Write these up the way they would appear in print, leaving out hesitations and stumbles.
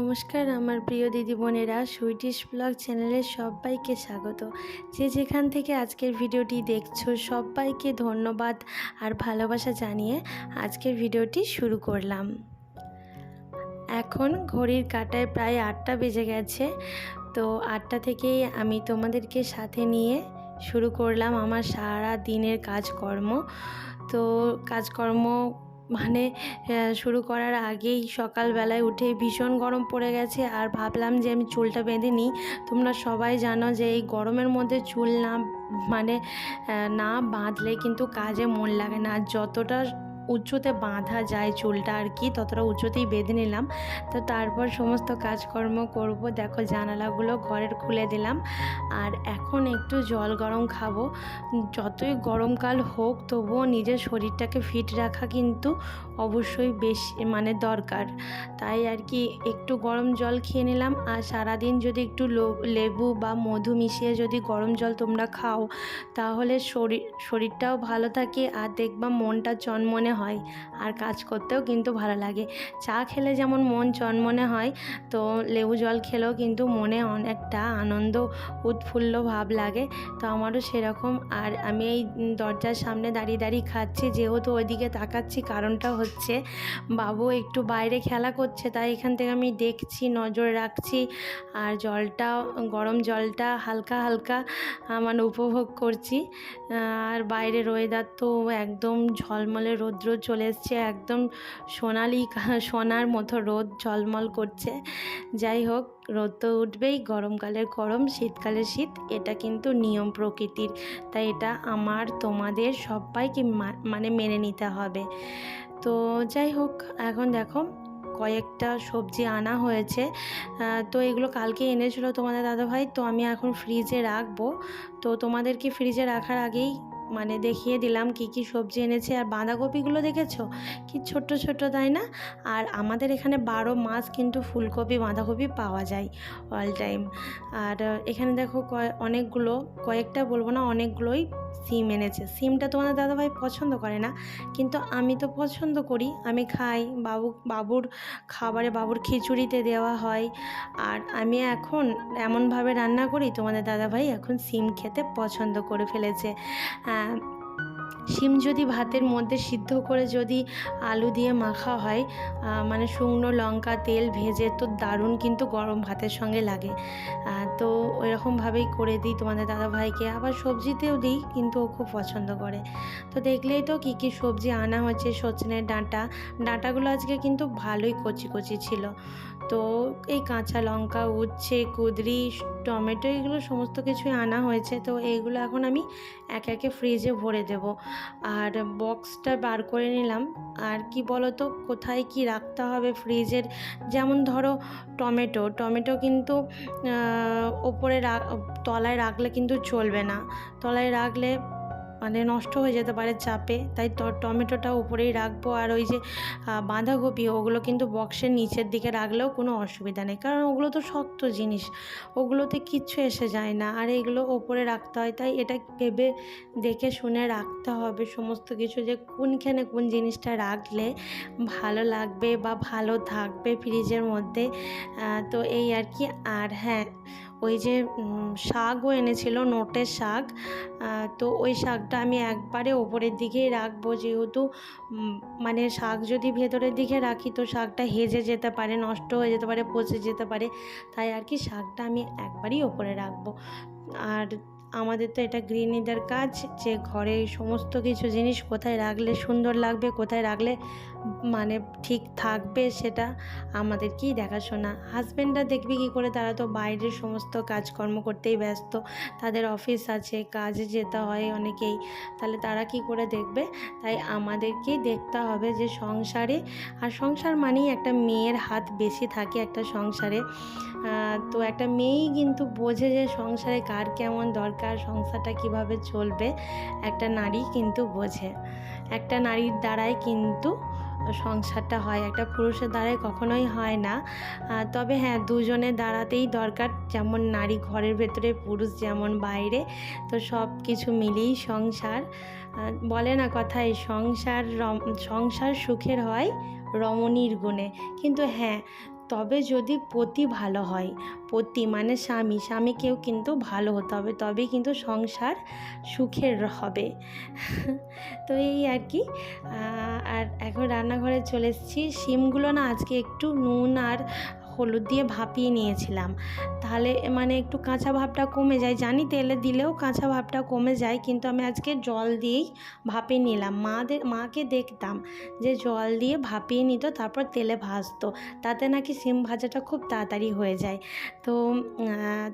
নমস্কার আমার প্রিয় দিদি বোনেরা, সুইটিশ ব্লগ চ্যানেলে সবাইকে স্বাগত। যে যেখান থেকে আজকের ভিডিওটি দেখছো সবাইকে ধন্যবাদ আর ভালোবাসা জানিয়ে আজকের ভিডিওটি শুরু করলাম। এখন ঘড়ির কাঁটায় প্রায় 8টা বেজে গেছে। তো 8টা থেকেই আমি তোমাদেরকে সাথে নিয়ে শুরু করলাম আমার সারা দিনের কাজকর্ম। তো কাজকর্ম শুরু করার আগেই সকালবেলায় উঠে ভীষণ গরম পড়ে গেছে, আর ভাবলাম যে আমি চুলটা বেঁধে নিই। তোমরা সবাই জানো যে এই গরমের মধ্যে চুল না বাঁধলে কিন্তু কাজে মন লাগে না। যতটা উঁচুতে বাঁধা যায় চুলটা আর কি, ততটা উঁচুতেই বেঁধে নিলাম। তো তারপর সমস্ত কাজকর্ম করব। দেখো জানালাগুলো ঘরের খুলে দিলাম, আর এখন একটু জল গরম খাবো। যতই গরমকাল হোক তবুও নিজের শরীরটাকে ফিট রাখা কিন্তু অবশ্যই বেশি দরকার। তাই আর কি একটু গরম জল খেয়ে নিলাম। আর সারাদিন যদি একটু লেবু বা মধু মিশিয়ে যদি গরম জল তোমরা খাও তাহলে শরীরটাও ভালো থাকে, আর দেখবা মনটা চনমনে হয়, আর কাজ করতেও কিন্তু ভালো লাগে। চা খেলে যেমন মন চনমনে হয়, তো লেবু জল খেলেও কিন্তু মনে অনেকটা আনন্দ উৎফুল্ল ভাব লাগে। তো আমারও সেরকম। আর আমি এই দরজার সামনে দাঁড়িয়ে দাঁড়িয়ে খাচ্ছি, যেহেতু ওইদিকে তাকাচ্ছি কারণটা হচ্ছে বাবু একটু বাইরে খেলা করছে, তাই এখান থেকে আমি দেখছি, নজর রাখছি, আর গরম জলটা হালকা হালকা উপভোগ করছি। আর বাইরের ওয়েদার তো একদম ঝলমলে রৌদ্র চলে এসছে, একদম সোনার মতো রোদ ঝলমল করছে। যাই হোক, রোদ তো উঠবেই, গরমকালের গরম, শীতকালের শীত, এটা কিন্তু নিয়ম প্রকৃতির। তাই এটা আমার তোমাদের সবাইকে মেনে নিতে হবে। তো যাই হোক, এখন দেখো কয়েকটা সবজি আনা হয়েছে। তো এগুলো কালকে এনেছিল তোমাদের দাদাভাই। তো আমি এখন ফ্রিজে রাখবো। তো তোমাদেরকে ফ্রিজে রাখার আগেই দেখিয়ে দিলাম কি কি সবজি এনেছে। আর বাঁধাকপিগুলো দেখেছো কি ছোট্ট ছোট্ট, তাই না? আর আমাদের এখানে 12 মাস কিন্তু ফুলকপি বাঁধাকপি পাওয়া যায় অল টাইম। আর এখানে দেখো কয়েকটা বলবো না, অনেকগুলোই সিম এনেছে। সিমটা তোমাদের দাদাভাই পছন্দ করে না, কিন্তু আমি তো পছন্দ করি, আমি খাই। বাবুর খাবারে, বাবুর খিচুড়িতে দেওয়া হয়। আর আমি এখন এমনভাবে রান্না করি, তোমাদের দাদাভাই এখন সিম খেতে পছন্দ করে ফেলেছে। শিম যদি ভাতের মধ্যে সিদ্ধ করে যদি আলু দিয়ে মাখা হয়, শুকনো লঙ্কা তেল ভেজে, তো দারুণ কিন্তু গরম ভাতের সঙ্গে লাগে। তো ওইরকমভাবেই করে দিই তোমাদের দাদাভাইকে। আবার সবজিতেও দিই, কিন্তু ও খুব পছন্দ করে। তো দেখলেই তো কী কী সবজি আনা হয়েছে। সজনের ডাঁটাগুলো আজকে কিন্তু ভালোই কচি কচি ছিল। তো এই কাঁচা লঙ্কা, উচ্ছে, কুঁদরি, টমেটো, এগুলো সমস্ত কিছুই আনা হয়েছে। তো এইগুলো এখন আমি একে একে ফ্রিজে ভরে দেব। আর বক্সটা বার করে নিলাম। আর কি বলো তো, কোথায় কি রাখতে হবে ফ্রিজের, যেমন ধরো টমেটো কিন্তু তলায় রাখলে কিন্তু চলবে না। তলায় রাখলে নষ্ট হয়ে যেতে পারে চাপে, তাই টমেটোটা উপরেই রাখবো। আর ওই যে বাঁধাকপি, ওগুলো কিন্তু বক্সের নিচের দিকে রাখলেও কোনো অসুবিধা নেই, কারণ ওগুলো তো শক্ত জিনিস, ওগুলোতে কিচ্ছু এসে যায় না। আর এগুলো ওপরে রাখতে হয়, তাই এটা ভেবে দেখে শুনে রাখতে হবে সমস্ত কিছু, যে কোনখানে কোন জিনিসটা রাখলে ভালো লাগবে বা ভালো থাকবে ফ্রিজের মধ্যে। তো এই আর কি। আর হ্যাঁ, ওই যে শাকও এনেছিল, নোটের শাক। তো ওই শাকটা আমি একবারে ওপরের দিকেই রাখবো, যেহেতু শাক যদি ভেতরের দিকে রাখি তো শাকটা হেজে যেতে পারে, নষ্ট হয়ে যেতে পারে, পচে যেতে পারে। তাই আর কি শাকটা আমি একবারই ওপরে রাখবো। আর আমাদের তো এটা গৃহিণীদের কাজ, যে ঘরে সমস্ত কিছু জিনিস কোথায় রাখলে সুন্দর লাগবে, কোথায় রাখলে ঠিক থাকবে, সেটা আমাদেরকেই দেখাশোনা। হাজব্যান্ডরা দেখবে কী করে, তারা তো বাইরের সমস্ত কাজকর্ম করতেই ব্যস্ত, তাদের অফিস আছে, কাজে যেতে হয় অনেকেই, তাহলে তারা কি করে দেখবে? তাই আমাদেরকেই দেখতে হবে যে সংসারে, আর সংসার মানেই একটা মেয়ের হাত বেশি থাকে একটা সংসারে। তো একটা মেয়েই কিন্তু বোঝে যে সংসারে কার কেমন দরকার, সংসারটা কিভাবে চলবে, একটা নারী কিন্তু বোঝে। একটা নারীর দ্বারাই কিন্তু সংসারটা হয়, একটা পুরুষের দ্বারাই কখনোই হয় না। তবে হ্যাঁ, দুজনের দ্বারাতেই দরকার, যেমন নারী ঘরের ভেতরে, পুরুষ যেমন বাইরে। তো সব কিছু মিলেই সংসার। বলে না কথায়, সংসার সুখের হয় রমণীর গুণে। কিন্তু হ্যাঁ, তবে যদি পতি ভালো হয়, পতি মানে স্বামীকেও কিন্তু ভালো হতে হবে, তবেই কিন্তু সংসার সুখের হবে। তো এই আর কি। আর এখন রান্নাঘরে চলে এসেছি। শিমগুলো না আজকে একটু নুন আর হলুদ দিয়ে ভাপিয়ে নিয়েছিলাম, তাহলে মানে একটু কাঁচা ভাবটা কমে যায়। জানি তেলে দিলেও কাঁচা ভাবটা কমে যায়, কিন্তু আমি আজকে জল দিয়েই ভাপিয়ে নিলাম। মাকে দেখতাম যে জল দিয়ে ভাপিয়ে নিত, তারপর তেলে ভাজতো, তাতে নাকি শিম ভাজাটা খুব তাড়াতাড়ি হয়ে যায়। তো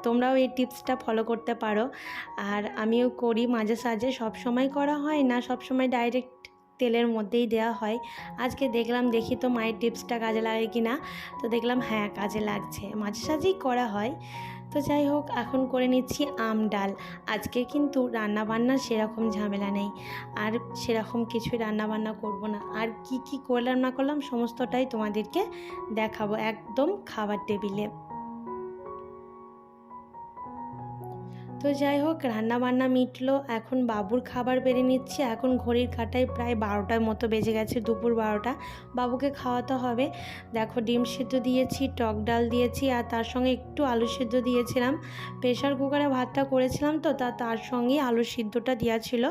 তোমরাও এই টিপসটা ফলো করতে পারো। আর আমিও করি মাঝে সাঝে, সব সময় করা হয় না, সব সময় ডাইরেক্ট তেলের মধ্যেই দেওয়া হয়। আজকে দেখি তো মায়ের টিপসটা কাজে লাগে কি না। তো দেখলাম হ্যাঁ কাজে লাগছে, মাঝে সাঝেই করা হয়। তো যাই হোক, এখন করে নিচ্ছি আম ডাল। আজকে কিন্তু রান্নাবান্নার সেরকম ঝামেলা নেই, আর সেরকম কিছুই রান্নাবান্না করব না। আর কি করলাম না করলাম সমস্তটাই তোমাদেরকে দেখাবো একদম খাবার টেবিলে। তো যাই হোক, রান্নাবান্না মিটলো, এখন বাবুর খাবার বেড়ে নিচ্ছি। এখন ঘড়ির কাঁটায় প্রায় 12টার মতো বেজে গেছে, দুপুর 12টা। বাবুকে খাওয়াতে হবে। দেখো ডিম সিদ্ধ দিয়েছি, টক ডাল দিয়েছি, আর তার সঙ্গে একটু আলু সিদ্ধ দিয়েছিলাম। প্রেশার কুকারে ভাতটা করেছিলাম তো তার সঙ্গেই আলু সিদ্ধটা দেওয়া ছিল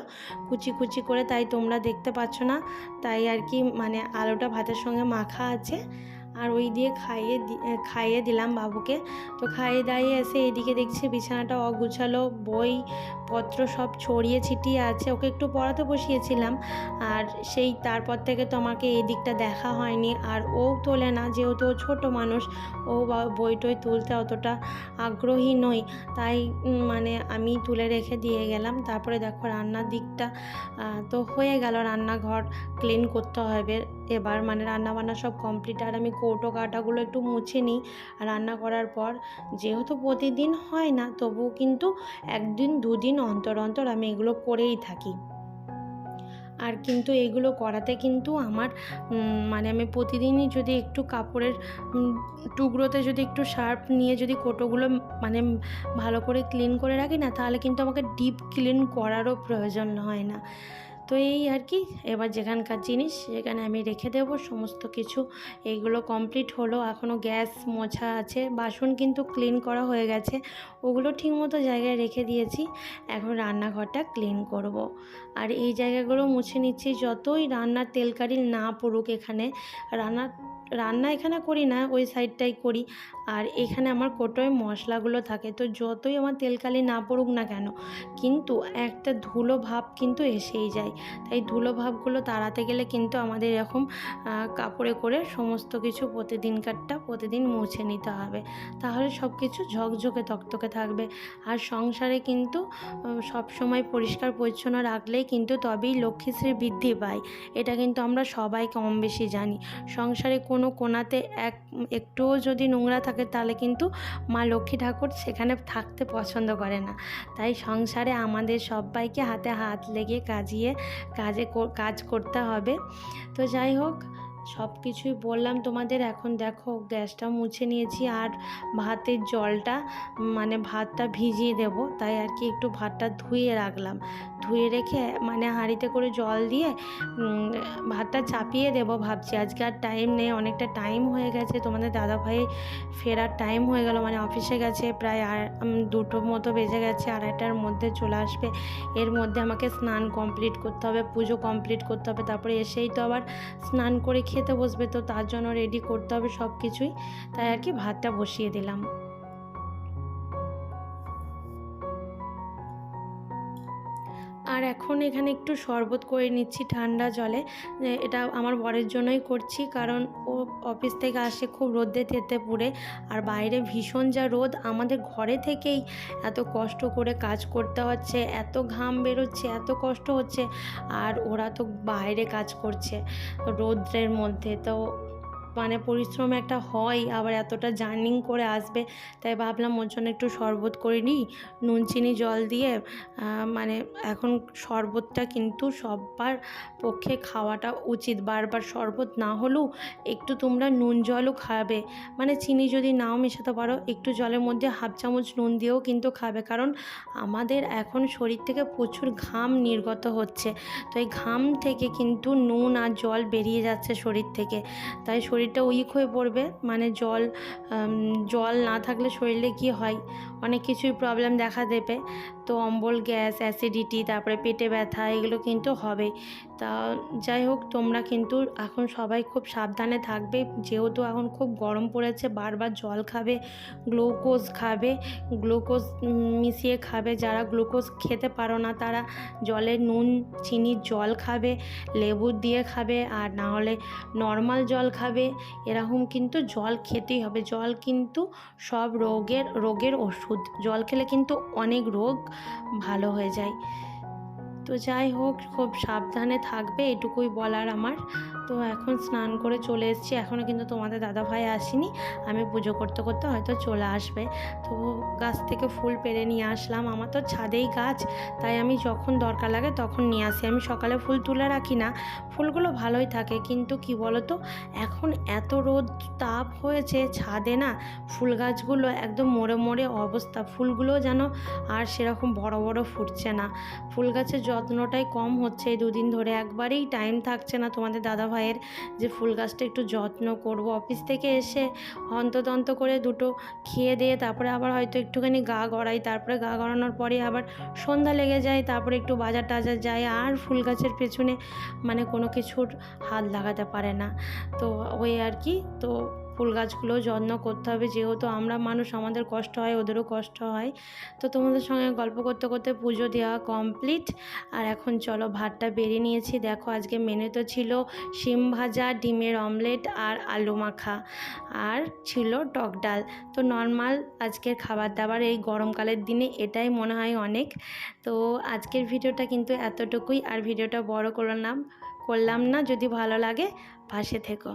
কুচি কুচি করে, তাই তোমরা দেখতে পাচ্ছ না। তাই আর কি, মানে আলুটা ভাতের সঙ্গে মাখা আছে, আর ওই দিয়ে খাইয়ে দিলাম বাবুকে। তো খাইয়ে দাইয়ে এসে এদিকে দেখছি বিছানাটা অগুছালো, বইপত্র সব ছড়িয়ে ছিটিয়ে আছে। ওকে একটু পড়াতে বসিয়েছিলাম, আর সেই তারপর থেকে তো আমাকে এই দিকটা দেখা হয়নি। আর ও তোলে না, যেহেতু ও ছোটো মানুষ, ও বই টই তুলতে অতটা আগ্রহী নই, তাই মানে আমি তুলে রেখে দিয়ে গেলাম। তারপরে দেখো রান্নার দিকটা তো হয়ে গেল, রান্নাঘর ক্লিন করতে হবে এবার, মানে রান্নাবান্না সব কমপ্লিট। আর আমি কৌটো কাটাগুলো একটু মুছে নিই রান্না করার পর, যেহেতু প্রতিদিন হয় না, তবুও কিন্তু একদিন দুদিন অন্তর অন্তর আমি এগুলো করেই থাকি। আর কিন্তু এইগুলো করাতে কিন্তু আমার মানে আমি প্রতিদিনই যদি একটু কাপড়ের টুকরোতে যদি একটু শার্প নিয়ে যদি কোটোগুলো মানে ভালো করে ক্লিন করে রাখি না, তাহলে কিন্তু আমাকে ডিপ ক্লিন করারও প্রয়োজন হয় না। তো এই আর কি, এবার যেখানকার জিনিস সেখানে আমি রেখে দেবো সমস্ত কিছু। এইগুলো কমপ্লিট হলো, এখনও গ্যাস মোছা আছে, বাসন কিন্তু ক্লিন করা হয়ে গেছে, ওগুলো ঠিকমতো জায়গায় রেখে দিয়েছি। এখন রান্নাঘরটা ক্লিন করব। আর এই জায়গাগুলো মুছে নিচ্ছি, যতই রান্নার তেলকারি না পড়ুক এখানে, রান্না এখানে করি না, ওই সাইডটাই করি। আর এখানে আমার কোটোয় মশলাগুলো থাকে, তো যতই আমার তেলকালি না পড়ুক না কেন, কিন্তু একটা ধুলো ভাব কিন্তু এসেই যায়। তাই ধুলো ভাবগুলো তাড়াতে গেলে কিন্তু আমাদের এরকম কাপড়ে করে সমস্ত কিছু প্রতিদিন মুছে নিতে হবে, তাহলে সব কিছু ঝকঝকে তকতকে থাকবে। আর সংসারে কিন্তু সব সময় পরিষ্কার পরিচ্ছন্ন রাখলেই কিন্তু তবেই লক্ষ্মীশ্রী বৃদ্ধি পায়। এটা কিন্তু আমরা সবাই কম বেশি জানি। সংসারে কোনো কোণাতে একটুও যদি নোংরা থাকে, তাহলে কিন্তু মা লক্ষ্মী ঠাকুর সেখানে থাকতে পছন্দ করে না। তাই সংসারে আমাদের সবাইকে হাতে হাত লেগে কাজ করতে হবে। তো যাই হোক, সব কিছুই বললাম তোমাদের। এখন দেখো গ্যাসটা মুছে নিয়েছি, আর ভাতের জলটা মানে ভাতটা ভিজিয়ে দেব, তাই আর কি একটু ভাতটা ধুয়ে রাখলাম। ধুয়ে রেখে মানে হাঁড়িতে করে জল দিয়ে ভাতটা চাপিয়ে দেব ভাবছি। আজকে আর টাইম নেই, অনেকটা টাইম হয়ে গেছে, তোমাদের দাদাভাই ফেরার টাইম হয়ে গেল, মানে অফিসে গেছে প্রায় 2টো মতো বেজে গেছে, 2:30টার মধ্যে চলে আসবে। এর মধ্যে আমাকে স্নান কমপ্লিট করতে হবে, পুজো কমপ্লিট করতে হবে, তারপরে এসেই তো আবার স্নান করে খেতে বসবে, তো তার জন্য রেডি করতে হবে সব কিছুই। তাই আর কি ভাতটা বসিয়ে দিলাম। আর এখন এখানে একটু শরবত করে নিচ্ছি ঠান্ডা জলে। এটা আমার বরের জন্যই করছি, কারণ ও অফিস থেকে আসে খুব রোদে তেতে পুড়ে, আর বাইরে ভীষণ যা রোদ, আমাদের ঘরে থেকেই এত কষ্ট করে কাজ করতে হচ্ছে, এত ঘাম বেরোচ্ছে, এত কষ্ট হচ্ছে, আর ওরা তো বাইরে কাজ করছে রোদ্রের মধ্যে। তো মানে পরিশ্রম একটা হয়, আবার এতটা জার্নি করে আসবে, তাই ভাবলাম ওর জন্য একটু শরবত করে নিই নুন চিনি জল দিয়ে। মানে এখন শরবতটা কিন্তু সবার পক্ষে খাওয়াটা উচিত, বারবার শরবত না হলেও একটু তোমরা নুন জলও খাবে, মানে চিনি যদি নাও মেশাতে পারো, একটু জলের মধ্যে 1/2 চামচ নুন দিয়েও কিন্তু খাবে, কারণ আমাদের এখন শরীর থেকে প্রচুর ঘাম নির্গত হচ্ছে, তো এই ঘাম থেকে কিন্তু নুন আর জল বেরিয়ে যাচ্ছে শরীর থেকে, তাই শরীর শরীরটা উইক হয়ে পড়বে, মানে জল না থাকলে শরীরে কি হয়, অনেক কিছুই প্রবলেম দেখা দেবে। তো অম্বল, গ্যাস, অ্যাসিডিটি, তারপরে পেটে ব্যথা, এগুলো কিন্তু হবে। তা যাই হোক, তোমরা কিন্তু এখন সবাই খুব সাবধানে থাকবে, যেহেতু এখন খুব গরম পড়েছে। বারবার জল খাবে, গ্লুকোজ খাবে, গ্লুকোজ মিশিয়ে খাবে। যারা গ্লুকোজ খেতে পারো না তারা জলে নুন চিনির জল খাবে, লেবু দিয়ে খাবে, আর না হলে নর্মাল জল খাবে। এরকম কিন্তু জল খেতেই হবে। জল কিন্তু সব রোগের ওষুধ। জল খেলে কিন্তু অনেক রোগ ভালো হয়ে যায়। তো যাই হোক, খুব সাবধানে থাকবে, এটুকুই বলার আমার। তো এখন স্নান করে চলে এসেছি, এখনও কিন্তু তোমাদের দাদাভাই আসেনি। আমি পুজো করতে করতে হয়তো চলে আসবে। তো গাছ থেকে ফুল পেড়ে নিয়ে আসলাম। আমার তো ছাদেই গাছ, তাই আমি যখন দরকার লাগে তখন নিয়ে আসি। আমি সকালে ফুল তুলে রাখি না, ফুলগুলো ভালোই থাকে। কিন্তু কি বলো তো, এখন এত রোদ তাপ হয়েছে ছাদে না, ফুল গাছগুলো একদম মরে মরে অবস্থা। ফুলগুলো যেন আর সেরকম বড় বড় ফুটছে না। ফুল গাছের যত্নটাই কম হচ্ছে এই দুদিন ধরে। একবারেই টাইম থাকছে না তোমাদের দাদাভাইয়ের যে ফুল গাছটা একটু যত্ন করব। অফিস থেকে এসে হন্তদন্ত করে দুটো খেয়ে দিয়ে তারপরে আবার হয়তো একটুখানি গা গড়াই, তারপরে গা গড়ানোর পরে আবার সন্ধ্যা লেগে যায়, তারপরে একটু বাজার টাজার যায়, আর ফুল গাছের পেছনে মানে কোনো কিছুর হাত লাগাতে পারে না। তো ওই আর কি। তো ফুল গাছগুলো যত্ন করতে হবে, যেহেতু আমরা মানুষ, আমাদের কষ্ট হয়, ওদেরও কষ্ট হয়। তো তোমাদের সঙ্গে গল্প করতে করতে পুজো দেওয়া কমপ্লিট। আর এখন চলো ভাতটা বেরিয়ে নিয়েছি। দেখো আজকে মেনুতে ছিল শিম ভাজা, ডিমের অমলেট আর আলু মাখা, আর ছিল টক ডাল। তো নর্মাল আজকের খাবার দাবার এই গরমকালের দিনে এটাই মনে হয় অনেক। তো আজকের ভিডিওটা কিন্তু এতটুকুই, আর ভিডিওটা বড় করলাম না। যদি ভালো লাগে পাশে থেকো।